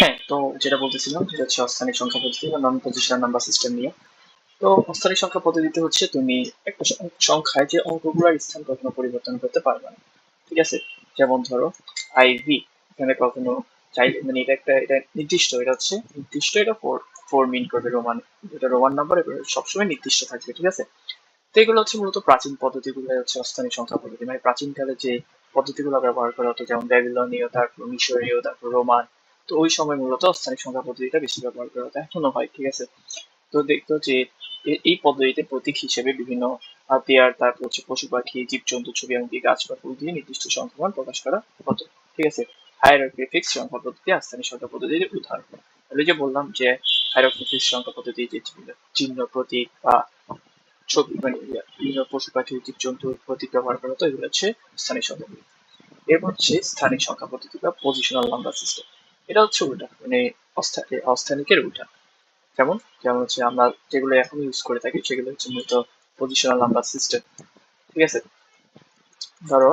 হ্যাঁ, তো যেটা বলতেছিলাম সেটা হচ্ছে অস্থানিক সংখ্যা পদ্ধতি বা নন পজিশনাল নাম্বার সিস্টেম নিয়ে। তো অস্থানিক সংখ্যা পদ্ধতিতে হচ্ছে তুমি একটা সংখ্যায় যে অঙ্কগুলোর স্থান কখনো পরিবর্তন করতে পারবে না। ঠিক আছে? যেমন ধরো IV, এখানে কখনো চাই মানে এটা নির্দিষ্ট, এটা হচ্ছে নির্দিষ্ট, এটা ফোর ফোর মিন করবে রোমান, এটা রোমান নাম্বার সবসময় নির্দিষ্ট থাকবে। ঠিক আছে? তো এগুলো হচ্ছে মূলত প্রাচীন পদ্ধতিগুলো হচ্ছে অস্থানিক সংখ্যা পদ্ধতি, মানে প্রাচীনকালে যে পদ্ধতিগুলো ব্যবহার করা হতো, যেমন ব্যাবিলনীয়, তারপর মিশরীয়, তারপর রোমান। তো ওই সময় মূলত অস্থানিক সংখ্যা পদ্ধতিটা বেশি ব্যবহার করা হতো, এখনো হয়। ঠিক আছে? তো দেখতো যে এই পদ্ধতিতে প্রতীক হিসেবে বিভিন্ন হাতিয়ার, তারপর হচ্ছে পশু পাখি, জীবজন্তু ছবি, এমনকি গাছপালা ফুল দিয়ে নির্দিষ্ট সংখ্যামান প্রকাশ করা হতো। ঠিক আছে? হায়ারার্কিফিক্স সংখ্যা পদ্ধতি আস্থানিক সংখ্যা পদ্ধতির উদাহরণ। তাহলে যে বললাম যে হায়ারার্কিফিক্স সংখ্যা পদ্ধতি যে চিহ্ন, প্রতীক বা ছবি, মানে বিভিন্ন পশু পাখি, জীবজন্তুর প্রতীক ব্যবহার করা হতো, এগুলো হচ্ছে স্থানিক সংখ্যা পদ্ধতি। এরপর হচ্ছে স্থানিক সংখ্যা পদ্ধতি বা পজিশনাল নাম্বার সিস্টেম। এটা হচ্ছে উল্টা, মানে অস্থানিকের উল্টা। যেমন যেমন হচ্ছে আমরা যেগুলো এখন ইউজ করে থাকি সেগুলো হচ্ছে মূলত পজিশনাল নাম্বার সিস্টেম। ঠিক আছে? ধরো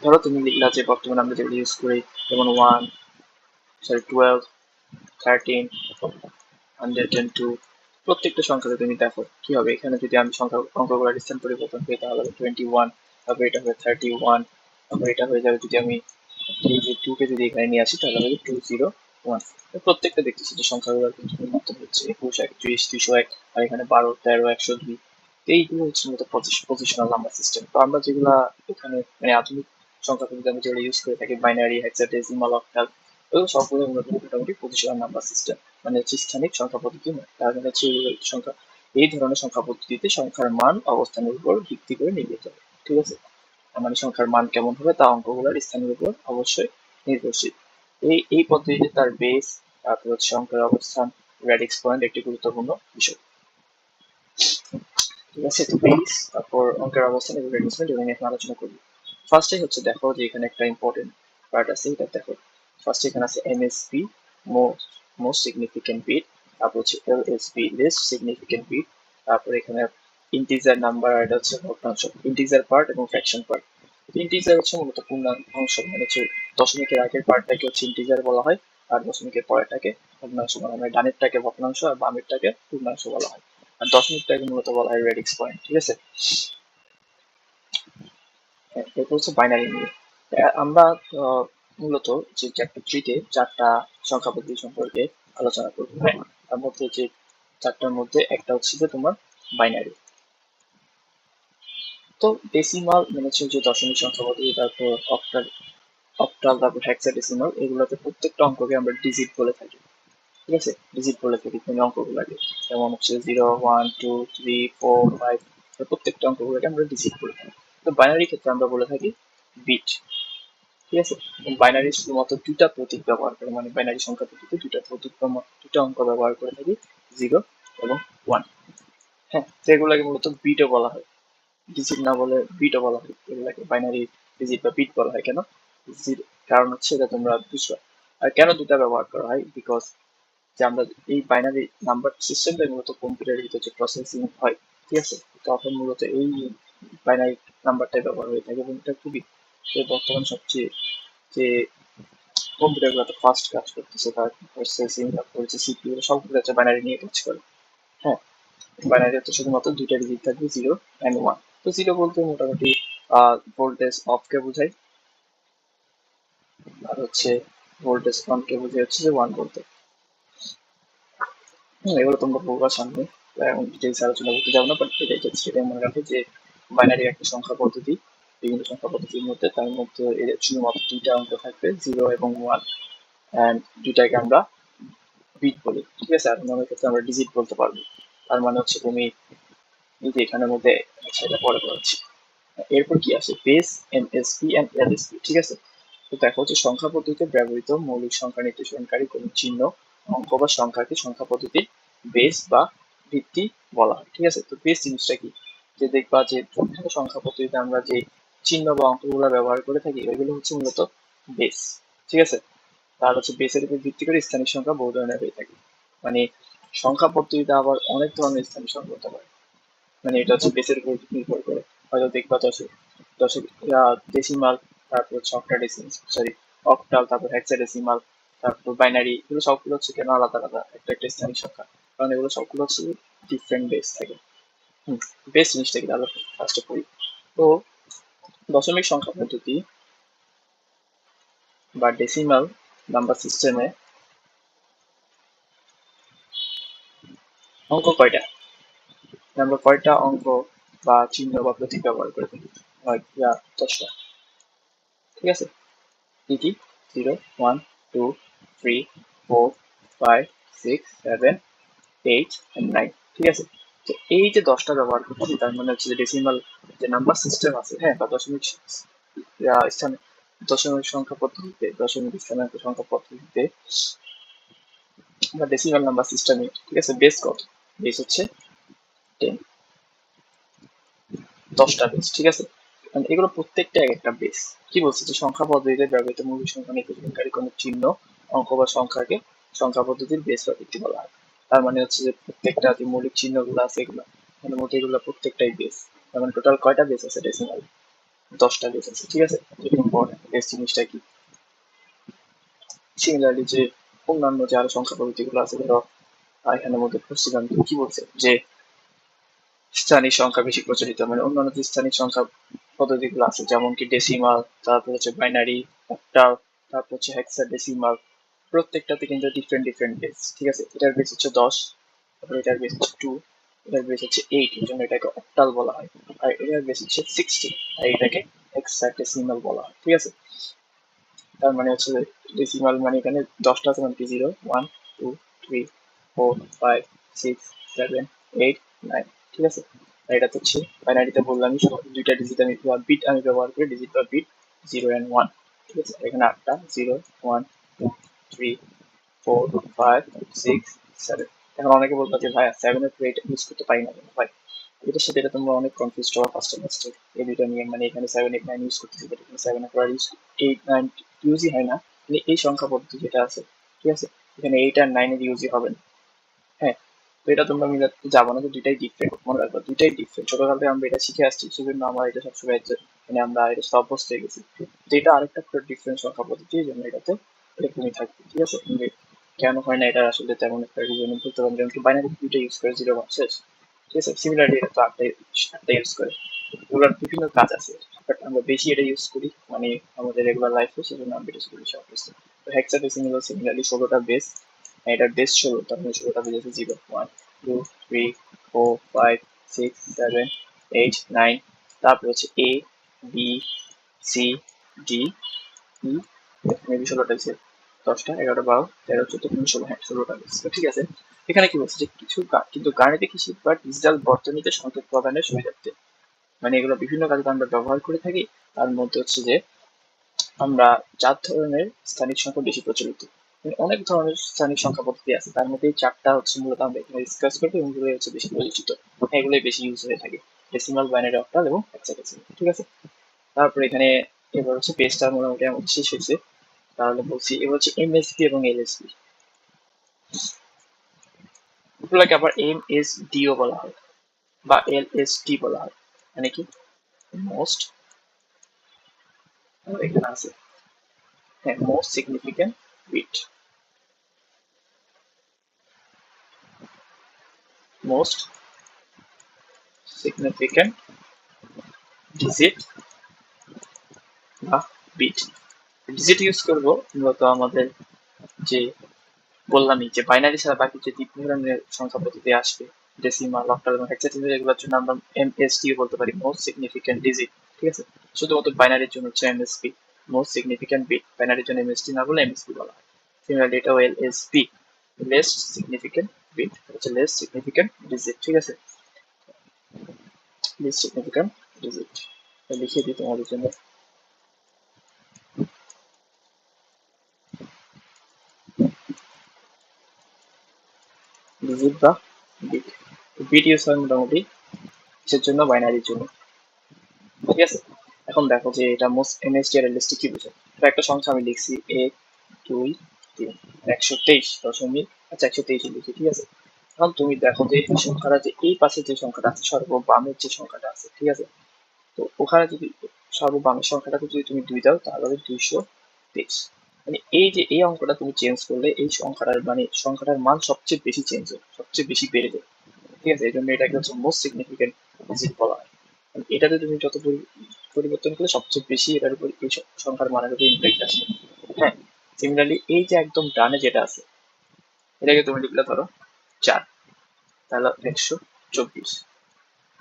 ধরো তুমি লিখলা যে বর্তমানে আমরা যেগুলো ইউজ করি, যেমন 12, 13, 102, প্রত্যেকটা সংখ্যাতে তুমি দেখো কি হবে। এখানে যদি আমি সংখ্যা অঙ্কগুলোর স্থান পরিবর্তন করি তাহলে হবে 21, তারপর এটা হবে 31, তারপর এটা হয়ে যাবে, যদি আমি এই যে 2 কে যদি এখানে নিয়ে আসি তাহলে হবে 201। প্রত্যেকটা দেখতেছি যে সংখ্যাগুলো কিন্তু পরিবর্তন হচ্ছে, 21, 31, 201, আর এখানে 12, 13, 102। তো এইগুলো হচ্ছে মূলত পজিশনাল নাম্বার সিস্টেম। তো আমরা যেগুলা এখানে মানে আধুনিক সংখ্যা পদ্ধতি আমরা যেগুলো ইউজ করে থাকি, বাইনারি, হেক্সাডেসিমাল, অক্টাল, এগুলো সবগুলো মূলত মোটামুটি পজিশনাল নাম্বার সিস্টেম, মানে হচ্ছে স্থানিক সংখ্যা পদ্ধতি নয়। তার মানে হচ্ছে এগুলো সংখ্যা, এই ধরনের সংখ্যা পদ্ধতিতে সংখ্যার মান অবস্থানের উপর ভিত্তি করে নির্মিত হয়। ঠিক আছে? তার মানে সংখ্যার মান কেমন হবে তা অঙ্কগুলোর স্থানের উপর অবশ্যই নির্ভরশীল। এই পদ্ধতিতে তার বেস, তারপর হচ্ছে অঙ্কের অবস্থান, রেডিক্স পয়েন্ট একটি গুরুত্বপূর্ণ বিষয়। ঠিক আছে? তো বেস, তারপর অঙ্কের অবস্থান এবং রেডিক্স পয়েন্ট, এগুলো নিয়ে এখন আলোচনা করবো। ফার্স্টে হচ্ছে দেখো যে এখানে একটা ইম্পর্টেন্ট পার্ট আছে, এটা দেখো। ফার্স্টে এখানে আছে MSB, মোস্ট সিগনিফিকেন্ট বিট, তারপর হচ্ছে LSB, লিস্ট সিগনিফিকেন্ট বিট, তারপর এখানে ইন্টিজার নাম্বার, আর এটা হচ্ছে ভগ্নাংশ, ইন্টিজার পার্ট এবং ফ্র্যাকশন পার্ট। ইন্টিজার হচ্ছে মূলত পূর্ণাংশ, মানে হচ্ছে দশমিকের আগের পার্টটাকে হচ্ছে ইন্টিজার বলা হয়, আর দশমিকের পরেরটাকে ভগ্নাংশ বলা হয়, মানে ডানেরটাকে ভগ্নাংশ আর বামেরটাকে পূর্ণাংশ বলা হয়। আর দশমিকটাকে মূলত বলা হয় রেডিক্স পয়েন্ট। ঠিক আছে? হ্যাঁ, এরপর হচ্ছে বাইনারি নিয়ে। আমরা আহ, মূলত যে চ্যাপ্টার 3-তে 4টা সংখ্যা পদ্ধতি সম্পর্কে আলোচনা করবো। হ্যাঁ, তার মধ্যে যে 4টার মধ্যে একটা হচ্ছে যে তোমার বাইনারি। তো ডেসিমাল মানে হচ্ছে যে দশমিক সংখ্যা পদ্ধতি, তারপর অক্টাল, তারপর হেক্সাডেসিমাল, এগুলোতে প্রত্যেকটা অঙ্ককে আমরা ডিজিট বলে থাকি। ঠিক আছে? ডিজিট বলে থাকি মানে অঙ্কগুলোকে, যেমন হচ্ছে 0, 1, 2, 3, 4, 5, প্রত্যেকটা অঙ্কগুলোকে আমরা ডিজিট বলে থাকি। তো বাইনারি ক্ষেত্রে আমরা বলে থাকি বিট। ঠিক আছে? বাইনারি শুধুমাত্র দুইটা প্রতীক ব্যবহার করে, মানে বাইনারি সংখ্যা পদ্ধতিতে দুইটা প্রতীক বা দুইটা অঙ্ক ব্যবহার করে থাকি, 0 এবং 1। হ্যাঁ, তো এগুলোকে মূলত বিটও বলা হয়, ডিজিট না বলে বিটও বলা হয়। এগুলোকে বাইনারি ডিজিট বা বিট বলা হয়। কেন? কারণ হচ্ছে এটা তোমরা বুঝবা। আর কেন দুটা ব্যবহার করা হয়, বিকজ যে আমরা এই বাইনারি নাম্বার সিস্টেমটা মূলত কম্পিউটারের ভিতরে যে প্রসেসিং হয়, ঠিক আছে, তখন মূলত এই বাইনারি নাম্বারটাই ব্যবহার হয়ে থাকে, এবং এটা খুবই বর্তমান সবচেয়ে যে কম্পিউটারগুলো তো ফাস্ট কাজ করতেছে, তার প্রসেসিং, তারপর হচ্ছে সিপিইউ, সবগুলো হচ্ছে বাইনারি নিয়ে কাজ করে। হ্যাঁ, বাইনারি হচ্ছে শুধুমাত্র দুইটা ডিজিট থাকবে, 0 and 1। তো 0 বলতে মোটামুটি ভোল্টেজ অফ কে বোঝায়, আর হচ্ছে ভোল্টেজ অন কে বোঝায় হচ্ছে যে 1 বলতে। এগুলো তোমরা পড়বার সামনে, এখন ডিটেলস আলোচনা করতে যাবো না, বাট সেটাই মনে রাখো যে বাইনারি একটা সংখ্যা পদ্ধতি, বিভিন্ন সংখ্যা পদ্ধতির মধ্যে, তার মধ্যে এর শুধুমাত্র দুইটা অঙ্ক থাকবে, 0 এবং 1, অ্যান্ড দুইটাকে আমরা বিট বলি। ঠিক আছে? আর অন্যান্য ক্ষেত্রে আমরা ডিজিট বলতে পারবো। তার মানে হচ্ছে তুমি এই যে এখানের মধ্যে, আচ্ছা এটা পরে করাচ্ছি। এরপর কি আসে? Base, MSB and LSB। ঠিক আছে? তো দেখো যে সংখ্যা পদ্ধতিতে ব্যবহৃত মৌলিক সংখ্যা নির্দেশনকারী কোনো চিহ্ন, অঙ্ক বা সংখ্যাকে সংখ্যা পদ্ধতির বেস বা ভিত্তি বলা হয়। ঠিক আছে? তো বেস জিনিসটা কি? যে দেখবা যে প্রথম সংখ্যা পদ্ধতিতে আমরা যে চিহ্ন বা অঙ্কগুলো ব্যবহার করে থাকি ওইগুলো হচ্ছে মূলত বেস। ঠিক আছে? তার হচ্ছে বেসের উপর ভিত্তি করে স্থানিক সংখ্যা বহু ধরনের হয়ে থাকে। মানে সংখ্যা পদ্ধতিতে আবার অনেক ধরনের স্থানিক সংখ্যা হতে পারে। মানে এটা হচ্ছে বেসের উপর নির্ভর করে। হয়তো দেখবা দশে ডেসিমাল, তারপর হচ্ছে অক্টাডেসিমাল, সরি অক্টাল, তারপর হেক্সাডেসিমাল, তারপর বাইনারি, এগুলো সবগুলো হচ্ছে কেন আলাদা আলাদা একটা একটা স্থানিক সংখ্যা, কারণ এগুলো সবগুলো হচ্ছে ডিফারেন্ট বেস থাকে। বেস জিনিসটা কি তাহলে ফার্স্টে পড়ি। তো দশমিক সংখ্যা পদ্ধতি বা ডেসিমাল নাম্বার সিস্টেমে অঙ্ক কয়টা, আমরা কয়টা অঙ্ক বা চিহ্ন বা প্রতীক ব্যবহার করে থাকি? হয় ইয়া 10টা। ঠিক আছে, কি কি? 0, 1, 2, 3, 4, 5, 6, 7, 8 and 9। ঠিক আছে, তো এই যে 10টা ব্যবহার করছি, তার মানে হচ্ছে যে ডেসিমাল যে নাম্বার সিস্টেম আছে, হ্যাঁ, বা দশমিক স্থানে, দশমিক সংখ্যা পদ্ধতিতে, দশমিক স্থানাঙ্ক সংখ্যা পদ্ধতিতে বা ডেসিমাল নাম্বার সিস্টেমে, ঠিক আছে, বেস কত? বেস হচ্ছে 10, 10টা বেস। ঠিক আছে, কারণ এগুলো প্রত্যেকটা এক একটা বেস। কি বলছে যে সংখ্যা পদ্ধতিতে ব্যবহৃত মৌলিক সংখ্যা নির্দেশনকারী কোনো চিহ্ন, অঙ্ক বা সংখ্যাকে সংখ্যা পদ্ধতির বেস বা ভিত্তি বলা হয়। তার মানে হচ্ছে যে প্রত্যেকটা যে মৌলিক চিহ্নগুলো আছে এগুলো, এর মধ্যে এগুলো প্রত্যেকটাই বেস। তার মানে টোটাল কয়টা বেস আছে ডেসিমাল? 10টা বেস আছে। ঠিক আছে, এটা ইম্পর্টেন্ট। বেস জিনিসটা কি? সিমিলারলি যে অন্যান্য যে আরো সংখ্যা পদ্ধতিগুলো আছে, ধরো এখানের মধ্যে পড়ছিলাম কি বলছে যে স্থানিক সংখ্যা বেশি প্রচলিত, মানে অন্যান্য যে স্থানিক সংখ্যা পদ্ধতিগুলো আছে যেমন কি ডেসিমাল, তারপর হচ্ছে বাইনারি, অক্টাল, তারপর হচ্ছে হেক্সাডেসিমাল, প্রত্যেকটাতে কিন্তু ডিফারেন্ট ডিফারেন্ট বেস। ঠিক আছে, এটার বেস হচ্ছে 10, তারপর এটার বেস হচ্ছে 2, এটার বেস হচ্ছে 8, এই জন্য এটাকে অক্টাল বলা হয়। আর এটার বেস হচ্ছে 60, আর এটাকে হেক্সাডেসিমাল বলা হয়। ঠিক আছে, তার মানে হচ্ছে ডেসিমাল মানে এখানে 10টা আছে, মানে কি 0, 1, 2, 3, 4, 5, 6, 7, 8, 9। ঠিক আছে, আর এটা তো হচ্ছে বাইনারিতে বললামই, দুইটা ডিজিট আমি বা বিট আমি ব্যবহার করি, ডিজিট বা বিট 0 and 1। ঠিক আছে, এখানে 8টা 0, 1, 2, 3, 4, 5, 6, 7। এখন অনেকে বলবো যে ভাইয়া 7 এর 8 ইউজ করতে পারি না কেন? ভাই, এটার সাথে এটা তোমরা অনেক কনফিউজ হওয়া ফার্স্টে ফার্স্টে। এই দুইটা নিয়ে, মানে এখানে 7, 8, 9 ইউজ করতেছি, বাট এখানে 7 আর ইউজ 8, 9 ইউজই হয় না। মানে এই সংখ্যা পদ্ধতি যেটা আছে, ঠিক আছে, এখানে 8 আর 9 এর ইউজই হবে না। হ্যাঁ, তো এটা তোমরা মিলাতে যাবো না যে দুইটাই ডিফারেন্ট, মনে রাখবা দুইটাই ডিফারেন্ট। ছোটকাল থেকে আমরা এটা শিখে আসছি, সেজন্য আমরা এটা সবসময় মানে আমরা এটা অভ্যস্ত হয়ে গেছি। তো এটা আরেকটা ডিফারেন্ট সংখ্যা পদ্ধতি, এই জন্য এটাতে এরকমই থাকবে। ঠিক আছে, কিন্তু কেন হয় না এটা আসলে তেমন একটা রিজন বলতে পারবো, যেমন কি বাইনারি দুইটা ইউজ করে 0, 1 শেষ। ঠিক আছে, সিমিলারলি এটা তো আটটা ইউজ করে। এগুলোর বিভিন্ন কাজ আছে, বাট আমরা বেশি এটা ইউজ করি মানে আমাদের রেগুলার লাইফে, সেজন্য আমরা এটা বেশি অভ্যস্ত। তো হেক্সাডেসিমাল সিমিলারলি 16টা বেস, এটার বেস 16, তার মানে 16টা বেস আছে 0, 1, 2, 3, 4, 5, 6, 7, 8, 9, তারপর হচ্ছে এ, বি, সি, ডি, ই, মেবি 16টা আছে, 10টা, 11টা, 12, 13, 14, 15, 16, হ্যাঁ 16টা বেস। তো ঠিক আছে, এখানে কি বলছে যে কিছু কিন্তু গাণিতিক হিসেব বা ডিজিটাল বর্তনীতে সংকেত প্রদানের সুবিধার্থে, মানে এগুলো বিভিন্ন কাজে আমরা ব্যবহার করে থাকি। তার মধ্যে হচ্ছে যে আমরা 4 ধরনের স্থানিক সংখ্যা বেশি প্রচলিত, মানে অনেক ধরনের স্থানিক সংখ্যা পদ্ধতি আছে, তার মধ্যে এই 4টা হচ্ছে মূলত আমরা এখানে ডিসকাস করবো, এবং এগুলোই হচ্ছে বেশি পরিচিত, এগুলোই বেশি ইউজ হয়ে থাকে, ডেসিমাল, বাইনারি, অক্টাল এবং হেক্সাডেসিমাল। ঠিক আছে, তারপর এখানে এবার হচ্ছে পেজটা মোটামুটি আমাদের শেষ হয়েছে। তাহলে বলছি এবার হচ্ছে এমএসপি এবং এলএসপি, এগুলোকে আবার এমএসডিও বলা হয় বা এলএসডি বলা হয়। মানে কি? মোস্ট, এখানে আছে, হ্যাঁ, most significant bit, most significant digit বা বিট। ডিজিট ইউজ করবো মূলত আমাদের যে বললামই যে বাইনারি ছাড়া বাকি যে 3 ধরনের সংখ্যা পদ্ধতি আসবে, ডেসিমাল, অক্টাল এবং হেক্সাডেসিমাল, এগুলোর জন্য আমরা এমএসডিও বলতে পারি, মোস্ট সিগনিফিক্যান্ট ডিজিট। ঠিক আছে, শুধুমাত্র বাইনারির জন্য হচ্ছে এমএসপি, মোস্ট সিগনিফিক্যান্ট বিট। বাইনারির জন্য এমএসডি না বলে এমএসপি বলা হয়। সিমিলারলি এটাও এলএসপি, লেস সিগনিফিক্যান্ট বিট, হচ্ছে লেস সিগনিফিক্যান্ট ডিজিট। ঠিক আছে, লেস সিগনিফিক্যান্ট ডিজিট লিখিয়ে দিই তোমাদের জন্য, ডিজিট বা বিট। বিট ইউজ হয় মোটামুটি কিসের জন্য? বাইনারির জন্য। ঠিক আছে, এখন দেখো যে এটা মোস্ট এমএসডি আর এলএসডি কি বোঝায়। এটা একটা সংখ্যা আমি লিখছি 1, 2, 3, 123., আচ্ছা 123 লিখি। ঠিক আছে, এখন তুমি দেখো যে এই সংখ্যাটা, যে এই পাশে যে সংখ্যাটা আছে, সর্ববামের যে সংখ্যাটা আছে, ঠিক আছে, তো ওখানে যদি সর্ববামের সংখ্যাটাকে যদি তুমি 2 দাও তাহলে হবে 223। মানে এই যে এই অঙ্কটা তুমি চেঞ্জ করলে এই সংখ্যাটার মানে সংখ্যাটার মান সবচেয়ে বেশি চেঞ্জ হবে, সবচেয়ে বেশি বেড়ে যাবে, ঠিক আছে। এই জন্য এটাকে হচ্ছে মোস্ট সিগনিফিকেন্ট ডিজিট বলা হয়। এটাতে তুমি যত পরিবর্তন করলে সবচেয়ে বেশি এটার উপর এই সংখ্যার মানের উপর ইম্প্যাক্ট আসবে। হ্যাঁ, সিমিলারলি এই যে একদম ডানে যেটা আছে এটাকে তুমি লিখলে ধরো 4, তাহলে 124।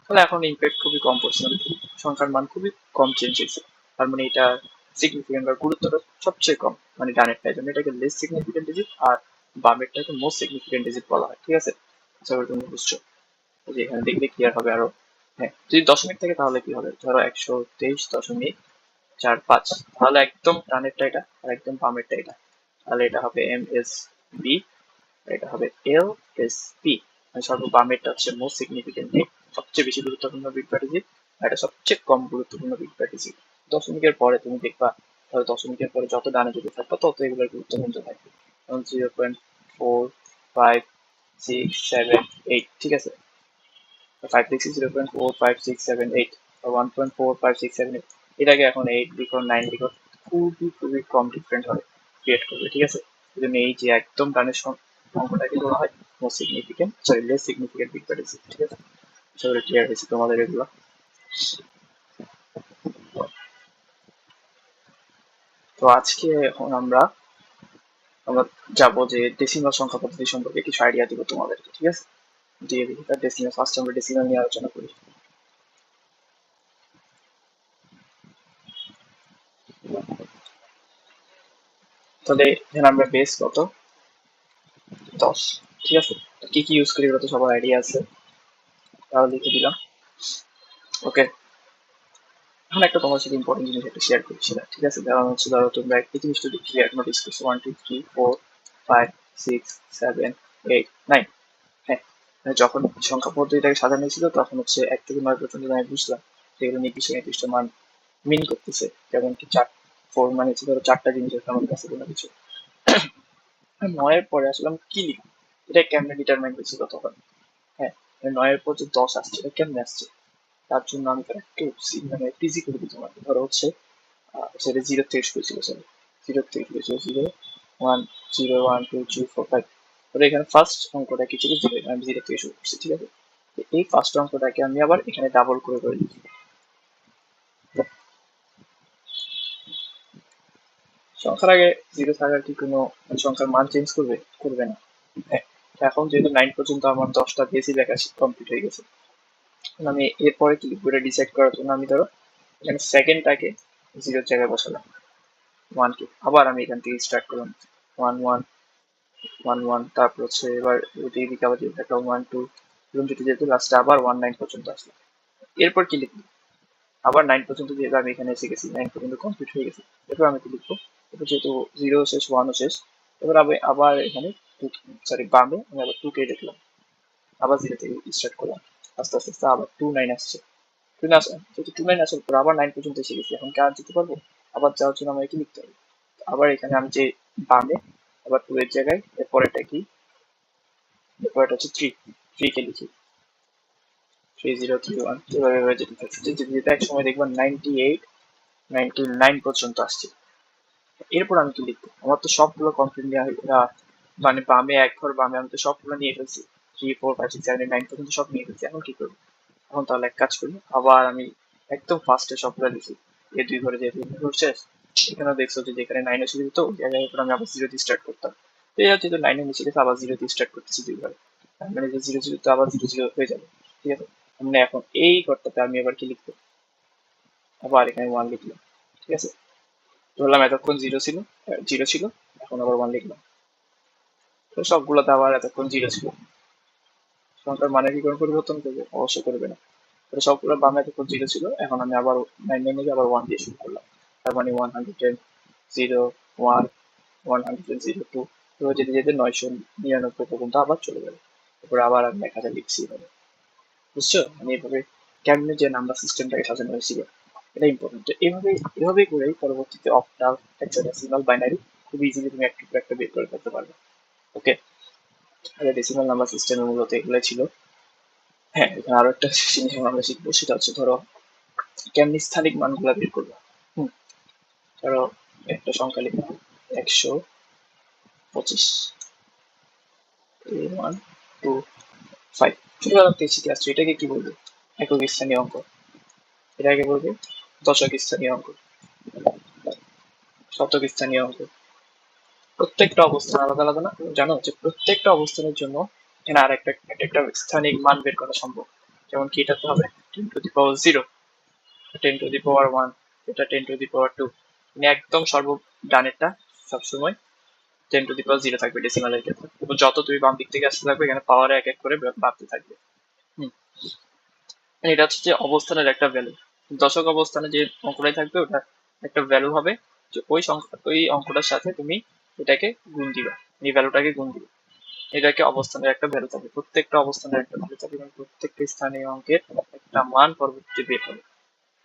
তাহলে এখন ইম্প্যাক্ট খুবই কম পড়ছে, মানে সংখ্যার মান খুবই কম চেঞ্জ হয়েছে। তার মানে এটা সিগনিফিকেন্ট বা গুরুত্বটা সবচেয়ে কম, মানে ডানেরটার জন্য এটাকে লেস সিগনিফিকেন্ট ডিজিট আর বামেরটাকে মোস্ট সিগনিফিকেন্ট ডিজিট বলা হয়, ঠিক আছে। আশা করি তুমি বুঝছো, যে এখানে দেখলে ক্লিয়ার হবে আরো। হ্যাঁ, যদি দশমিক থাকে তাহলে কি হবে, ধরো 123.45, তাহলে একদম ডানেরটা এটা আর একদম বামেরটা এটা, তাহলে এটা হবে MSB, এটা হবে LSP। মানে সর্ববামেরটা হচ্ছে মোস্ট সিগনিফিকেন্ট বিট, সবচেয়ে বেশি গুরুত্বপূর্ণ বিট বা ডিজিট, আর এটা সবচেয়ে কম গুরুত্বপূর্ণ বিট বা ডিজিট। দশমিকের পরে তুমি দেখবা, ধরো দশমিকের পরে যত ডানে যদি থাকবে তত এগুলোর গুরুত্ব কমতে থাকবে। যেমন 0.4567 8, ঠিক আছে। 5 লিখছি, 0.4567 8 বা 1.4567 8, এটাকে এখন 8 লিখো 9 লিখো, খুবই খুবই কম ডিফারেন্ট হবে ক্রিয়েট করবে, ঠিক আছে। এই জন্য এই যে একদম ডানের অঙ্কটাকে বলা হয় most significant, sorry less significant bit বা ডিজিট, ঠিক আছে। আশা করি ক্লিয়ার হয়েছে তোমাদের এগুলো। তো আজকে এখন আমরা আমরা যাবো যে ডেসিমাল সংখ্যা পদ্ধতি সম্পর্কে কিছু আইডিয়া দিব তোমাদেরকে, ঠিক আছে। দিয়ে দেখি তার ডেসিমাল, ফার্স্ট আমরা ডেসিমাল নিয়ে আলোচনা করি। তাহলে এখানে আমরা বেস কত, 10, ঠিক আছে। কি কি ইউজ করি ওটা তো সবার আইডিয়া আছে, তাহলে লিখে দিলাম। ওকে, এখন একটা তোমার সাথে ইম্পর্টেন্ট জিনিস একটা শেয়ার করছি না, ঠিক আছে। যেমন হচ্ছে ধরো তোমরা এই জিনিসটা ক্লিয়ার নোটিস করছো, 1 2 3 4 5 6 7 8 9। হ্যাঁ, মানে যখন সংখ্যা পদ্ধতিটাকে সাজানো হয়েছিল তখন হচ্ছে 1 থেকে 9 পর্যন্ত আমি বুঝলাম যেগুলো নির্দিষ্ট নির্দিষ্ট মান মিন করতেছে, যেমন কি 4 মানে হচ্ছে ধরো 4টা জিনিসের আমার কাছে কোনো কিছু। 9-এর পরে আসলে আমি কি লিখবো, এটা কেমনে ডিটারমাইন হয়েছিল তখন। হ্যাঁ, 9-এর পর যে 10 আসছে এটা কেমনে আসছে, তার জন্য আমি তার একটু মানে ইজি করে দিতে পারি। ধরো হচ্ছে সেটা 0 থেকে শুরু ছিল, সরি 0 থেকে শুরু ছিল, 0 1 0 1 2 3 4 5। তাহলে এখানে ফার্স্ট অঙ্কটা কি ছিল, 0, আমি 0 থেকে শুরু করছি, ঠিক আছে। এই ফার্স্ট অঙ্কটাকে আমি আবার এখানে ডাবল করে করে লিখি। সংখ্যার আগে 0 থাকার কি কোনো সংখ্যার মান চেঞ্জ করবে, করবে না। হ্যাঁ, এখন যেহেতু 9 পর্যন্ত আমার 10টা বেসি লেখা কমপ্লিট হয়ে গেছে, আমি এরপরে কি লিখবো এটা ডিসাইড করার জন্য আমি ধরো এখানে সেকেন্ডটাকে 0-এর জায়গায় বসালাম, 1কে আবার আমি এখান থেকে স্টার্ট করলাম, 1 1 1 1, তারপর হচ্ছে এবার এদিকে আবার যেতে থাকলাম 1 2, এবং যেতে যেতে লাস্টে আবার 9 পর্যন্ত আসলাম। এরপর কি লিখবো, আবার 9 পর্যন্ত যেহেতু আমি এখানে এসে গেছি, 9 পর্যন্ত কমপ্লিট হয়ে গেছে, এরপর আমি কি লিখবো, এরপর যেহেতু 0 শেষ 1ও শেষ, এবার আমি আবার এখানে সরি বামে আমি আবার 2কে লিখলাম, আবার 0 থেকে স্টার্ট করলাম, আস্তে আস্তে আস্তে আবার 2 9 আসছে, 2 9 আসে, যেহেতু 2 9 আসার পর আবার 9 পর্যন্ত এসে গেছি, এখন কি আর যেতে পারবো, আবার যাওয়ার জন্য আমাকে কি লিখতে হবে, আবার এখানে আমি যে বামে আবার 2 এর জায়গায় এরপরেটা কি, এরপরেটা হচ্ছে 3 কে লিখি, 3031, এভাবে এভাবে যেতে থাকছে, যেতে যেতে এক সময় দেখবেন 98 99 পর্যন্ত আসছে। এরপর আমি কি লিখবো, আমার তো সবগুলো কমপ্লিট নেওয়া, মানে বামে এক ঘর বামে আমি তো সবগুলো নিয়ে ফেলছি, 3 4 5 6 7 8 9 পর্যন্ত সব নিয়ে ফেলছি, এখন কি করবো, এখন তাহলে এক কাজ করি, আবার আমি একদম ফার্স্টে সবগুলো লিখি, এই 2 ঘরে যেহেতু ঘর শেষ, এখানেও দেখছো যে যেখানে 9 এসে দিত ওই জায়গায় আমি আবার 0 দিয়ে স্টার্ট করতাম, তো এই যেহেতু 9-এ নিচে গেছে আবার 0 দিয়ে স্টার্ট করতেছি 2 ঘরে, তার মানে যে 0 0 তো আবার 0 0 হয়ে যাবে, ঠিক আছে। মানে এখন এই ঘরটাতে আমি আবার কি লিখবো, আবার এখানে 1 লিখলাম, ঠিক আছে। ধরলাম এতক্ষণ 0 ছিল, এখন আবার 1 লিখলাম, তো সবগুলোতে আবার এতক্ষণ 0 ছিল, সংখ্যার মানে কি কোনো পরিবর্তন করবে, অবশ্যই করবে না। তো সবগুলো বামে এতক্ষণ 0 ছিল, এখন আমি আবার 9 9 আবার 1 দিয়ে শুরু করলাম, তার মানে 110 0 1 100 0 2, এবার যেতে যেতে 999 পর্যন্ত আবার চলে যাবে, তারপরে আবার আমি 1000 লিখছি এভাবে, বুঝছো, মানে এভাবে কেমনে যে নাম্বার সিস্টেমটাকে সাজানো হয়েছিল এটা ইম্পর্টেন্ট। তো এভাবেই করেই পরবর্তীতে অক্টাল, হেক্সাডেসিমাল, বাইনারি খুব ইজিলি তুমি একটা একটা বের করে ফেলতে পারবে। ওকে, তাহলে ডেসিমাল নাম্বার সিস্টেমে মূলত এগুলো ছিল। হ্যাঁ, এখানে আরো একটা জিনিস আমরা শিখবো, সেটা হচ্ছে ধরো কেমনি স্থানিক মানগুলো বের করবো। ধরো একটা সংখ্যা লিখলাম 125, 1 2 5। ছোটবেলা থেকে শিখে আসছো, এটাকে কি বলবে? একক স্থানীয় অঙ্ক। এটাকে বলবে দশক স্থানীয় অঙ্ক, শতক স্থানীয় অঙ্ক। প্রত্যেকটা অবস্থান আলাদা আলাদা না? তুমি জানো যে প্রত্যেকটা অবস্থানের জন্য এখানে আর একটা স্থানিক মান বের করা সম্ভব। যেমন কি এটাতে হবে 10⁻0, 10⁻1, এটা 10⁻2। মানে একদম সর্ব ডানেরটা সবসময় 10⁻0 থাকবে ডেসিমালের ক্ষেত্রে, এবং যত তুমি বাম দিক থেকে আসতে থাকবে এখানে পাওয়ারে এক এক করে বাড়তে থাকবে। এটা হচ্ছে যে অবস্থানের একটা ভ্যালু। দশক অবস্থানে যে অঙ্কটাই থাকবে ওটা একটা ভ্যালু হবে, যে ওই অঙ্কটার সাথে তুমি এটাকে গুণ দিবা, এই ভ্যালুটাকে গুণ দিবে। এটাকে অবস্থানের একটা ভ্যালু থাকবে, প্রত্যেকটা অবস্থানের একটা ভ্যালু থাকবে, এবং প্রত্যেকটা স্থানীয় অঙ্কের একটা মান পরবর্তীতে বের হবে।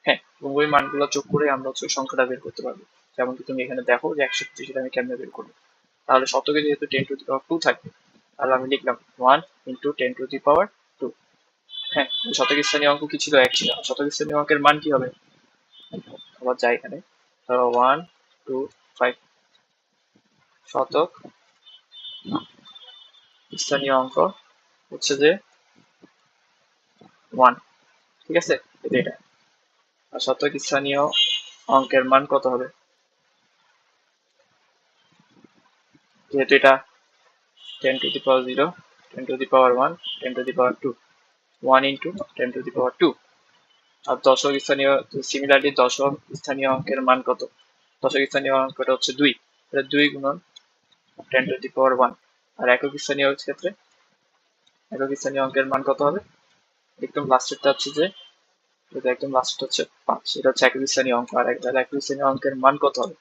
হ্যাঁ, এবং ওই মানগুলো যোগ করে আমরা হচ্ছে সংখ্যাটা বের করতে পারবো। যেমন কি তুমি এখানে দেখো যে 125, সেটা আমি কেমনে বের করবো? তাহলে শতকে যেহেতু 10⁻2 থাকবে, তাহলে আমি লিখলাম 1 × 10⁻2। হ্যাঁ, শতক স্থানীয় অঙ্ক কি ছিল? 1 ছিল। শতক স্থানীয় অঙ্কের মান কি হবে? আবার যাই এখানে, ধরো 1 2 5, শতক স্থানীয় অঙ্ক হচ্ছে যে 1, ঠিক আছে? এটা। আর শতক স্থানীয় অঙ্কের মান কত হবে? যেহেতু এটা 10⁻0, 10⁻1, 10⁻2, 1 × 10⁻2। আর দশক স্থানীয়, সিমিলারলি দশক স্থানীয় অঙ্কের মান কত? দশক স্থানীয় অঙ্কটা হচ্ছে 2, 2 × 10⁻1। আর একক স্থানীয় ক্ষেত্রে একক স্থানীয় অঙ্কের মান কত হবে? একদম লাস্টেরটা হচ্ছে যে, এটা একদম লাস্ট হচ্ছে 5, এটা হচ্ছে একক স্থানীয় অঙ্ক। আর একক স্থানীয় অঙ্কের মান কত হবে?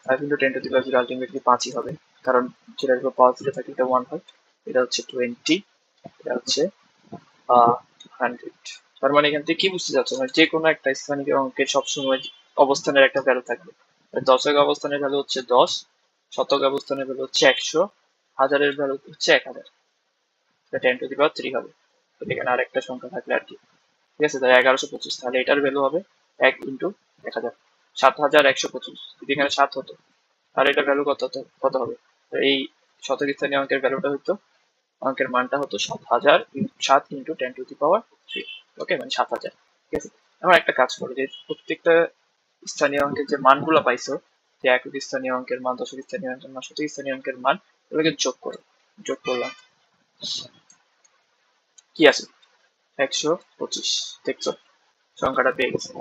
5 × 10⁻0 আলটিমেটলি 5ই হবে, কারণ যেটার উপর পাওয়ার 0 থাকে এটা 1 হয়। এটা হচ্ছে 20, এটা হচ্ছে 100। তার মানে এখান থেকে কি বুঝতে চাচ্ছ? মানে যে কোনো একটা স্থানীয় অঙ্কের সবসময় অবস্থানের একটা ভ্যালু থাকবে। দশক অবস্থানের ভ্যালু হচ্ছে 10, শতক অবস্থানের ভ্যালু হচ্ছে 100, হাজারের ভ্যালু হচ্ছে 1000। 10⁻3 হবে। তো এখানে আরেকটা সংখ্যা থাকলে আর কি, ঠিক আছে? তাহলে 1125, তাহলে এটার ভ্যালু হবে 1 × 1000, 7125। যদি এখানে 7 হতো তাহলে এটার ভ্যালু কত হবে? তো এই শতক স্থানীয় অঙ্কের ভ্যালুটা হতো, অঙ্কের মানটা হতো 7 × 10⁻3। ওকে, মানে 7000। ঠিক আছে, আমরা একটা কাজ করি, যে প্রত্যেকটা স্থানীয় অঙ্কের যে মানগুলো পাইছো, যে একক স্থানীয় অঙ্কের মান, দশক স্থানীয় অঙ্কের মান, শতক স্থানীয় অঙ্কের মান, এগুলোকে যোগ করো। যোগ করলাম, কি আছে? 125। দেখছো, সংখ্যাটা পেয়ে গেছে।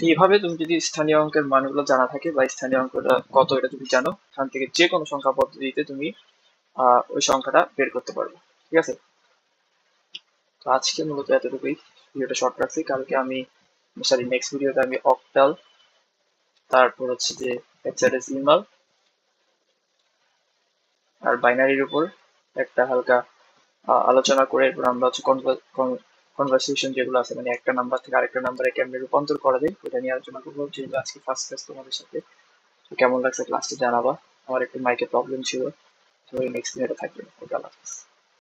এইভাবে তুমি যদি স্থানীয় অঙ্কের মানগুলো জানা থাকে, বা স্থানীয় অঙ্কটা কত এটা তুমি জানো, এখান থেকে যে কোনো সংখ্যা পদ্ধতিতে তুমি ওই সংখ্যাটা বের করতে পারবে। ঠিক আছে, তো আজকে মূলত এতটুকুই, ভিডিওটা শর্ট রাখছি। কালকে আমি, সরি, নেক্সট ভিডিওতে আমি অক্টাল, তারপর হচ্ছে যে হেক্সাডেসিমাল আর বাইনারির উপর একটা হালকা আলোচনা করে, এরপর আমরা হচ্ছে কনভারসেশন যেগুলো আছে, মানে একটা নাম্বার থেকে আরেকটা নাম্বারে কেমনে রূপান্তর করা যায়, ওটা নিয়ে আলোচনা করবো। যেহেতু আজকে ফার্স্ট ক্লাস তোমাদের সাথে, তো কেমন লাগছে ক্লাসটা জানাবা। আমার একটু মাইকের প্রবলেম ছিল, তো নেক্সট দিন এটা থাকবে। ওকে, আল্লাহ হাফেজ।